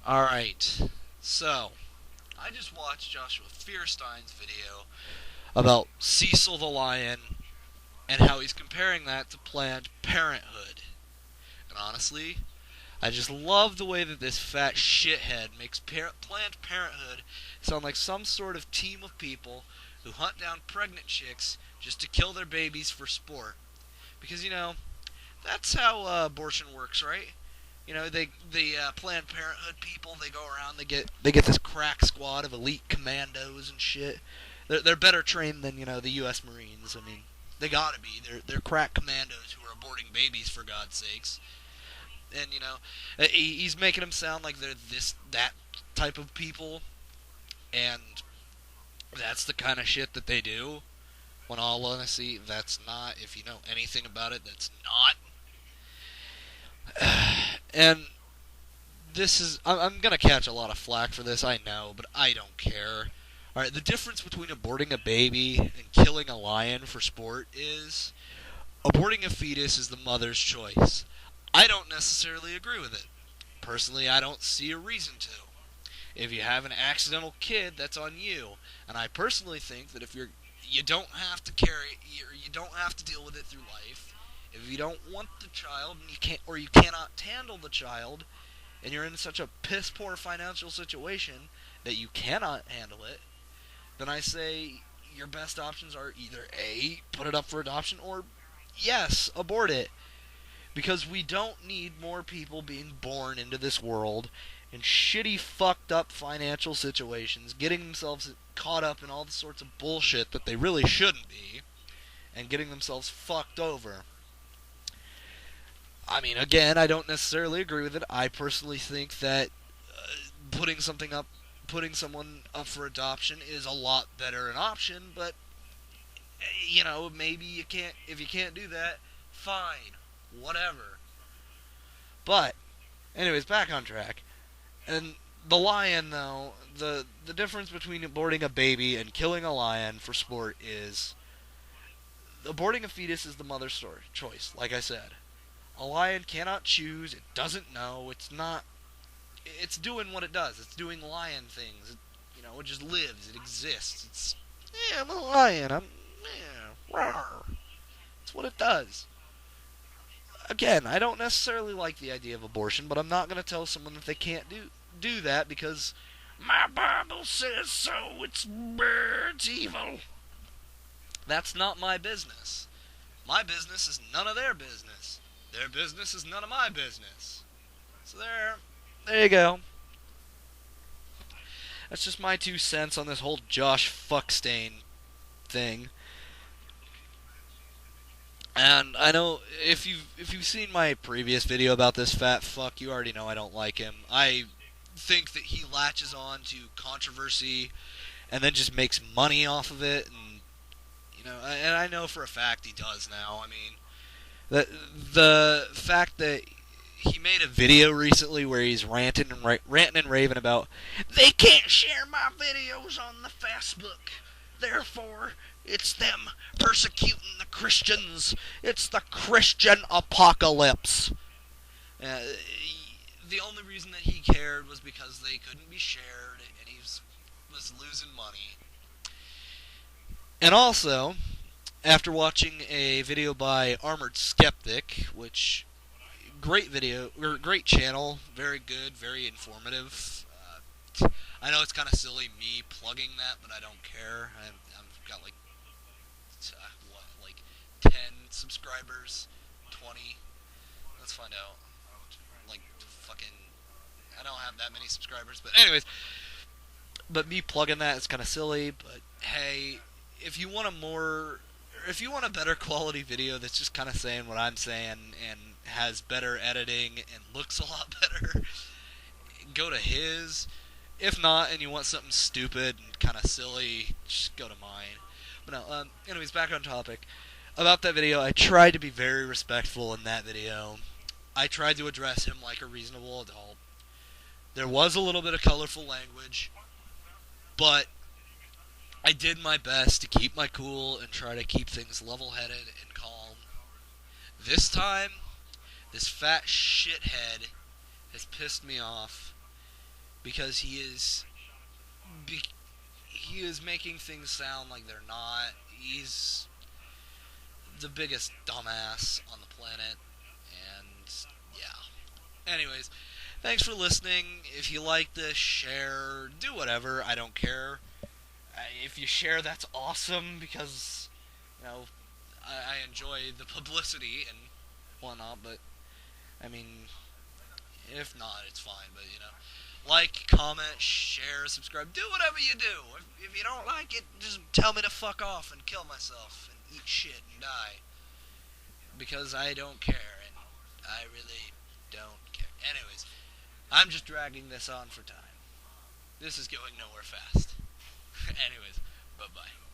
Alright, so, I just watched Joshua Fierstein's video about Cecil the Lion and how he's comparing that to Planned Parenthood. And honestly, I just love the way that this fat shithead makes Planned Parenthood sound like some sort of team of people who hunt down pregnant chicks just to kill their babies for sport. Because, that's how abortion works, right? The Planned Parenthood people, they go around, they get this crack squad of elite commandos and shit. They're better trained than the U.S. Marines. I mean, they gotta be. They're crack commandos who are aborting babies for God's sakes. And he's making them sound like they're that type of people, and that's the kind of shit that they do. When all honesty, that's not. If you know anything about it, that's not. And this is I'm gonna catch a lot of flack for this, I know, but I don't care. Alright, the difference between aborting a baby and killing a lion for sport is aborting a fetus is the mother's choice. I don't necessarily agree with it. Personally, I don't see a reason to. If you have an accidental kid, that's on you. And I personally think that if you don't have to carry you don't have to deal with it through life. If you don't want the child and you cannot handle the child, and you're in such a piss poor financial situation that you cannot handle it, then I say your best options are either A, put it up for adoption, or yes, abort it. Because we don't need more people being born into this world in shitty, fucked up financial situations, getting themselves caught up in all the sorts of bullshit that they really shouldn't be, and getting themselves fucked over. I mean, again, I don't necessarily agree with it. I personally think that putting something up, putting someone up for adoption is a lot better an option. But maybe you can't. If you can't do that, fine, whatever. But, anyways, back on track. And the lion, though, the difference between aborting a baby and killing a lion for sport is aborting a fetus is the mother's choice. Like I said, a lion cannot choose. It doesn't know. It's not. It's doing what it does. It's doing lion things. It just lives. It exists. I'm a lion. Rawr. It's what it does. Again, I don't necessarily like the idea of abortion, but I'm not going to tell someone that they can't do that because my Bible says so. It's evil. That's not my business. My business is none of their business. Their business is none of my business. So there you go. That's just my 2 cents on this whole Josh Fuckstain thing. And I know if you've seen my previous video about this fat fuck, you already know I don't like him. I think that he latches on to controversy and then just makes money off of it, and I know for a fact he does now. I mean, the fact that he made a video recently where he's ranting and raving about they can't share my videos on the Facebook. Therefore, it's them persecuting the Christians. It's the Christian apocalypse. Uh, the only reason that he cared was because they couldn't be shared, and was losing money. And also, after watching a video by Armored Skeptic, which great video, or great channel, very good, very informative. I know it's kind of silly me plugging that, but I don't care. I've got like 10 subscribers, 20. Let's find out. Like fucking, I don't have that many subscribers, but anyways, but me plugging that is kind of silly. But hey, if you want a more if you want a better quality video that's just kind of saying what I'm saying and has better editing and looks a lot better, go to his. If not, and you want something stupid and kind of silly, just go to mine. But no, anyways, back on topic. About that video, I tried to be very respectful in that video. I tried to address him like a reasonable adult. There was a little bit of colorful language, but I did my best to keep my cool and try to keep things level-headed and calm. This time, this fat shithead has pissed me off, because be, he is making things sound like they're not. He's the biggest dumbass on the planet, and yeah. Anyways, thanks for listening. If you like this, share, do whatever. I don't care. If you share, that's awesome because I enjoy the publicity and whatnot. But I mean, if not, it's fine. But like, comment, share, subscribe, do whatever you do. If you don't like it, just tell me to fuck off and kill myself and eat shit and die because I don't care and I really don't care. Anyways, I'm just dragging this on for time. This is going nowhere fast. Anyways, bye bye.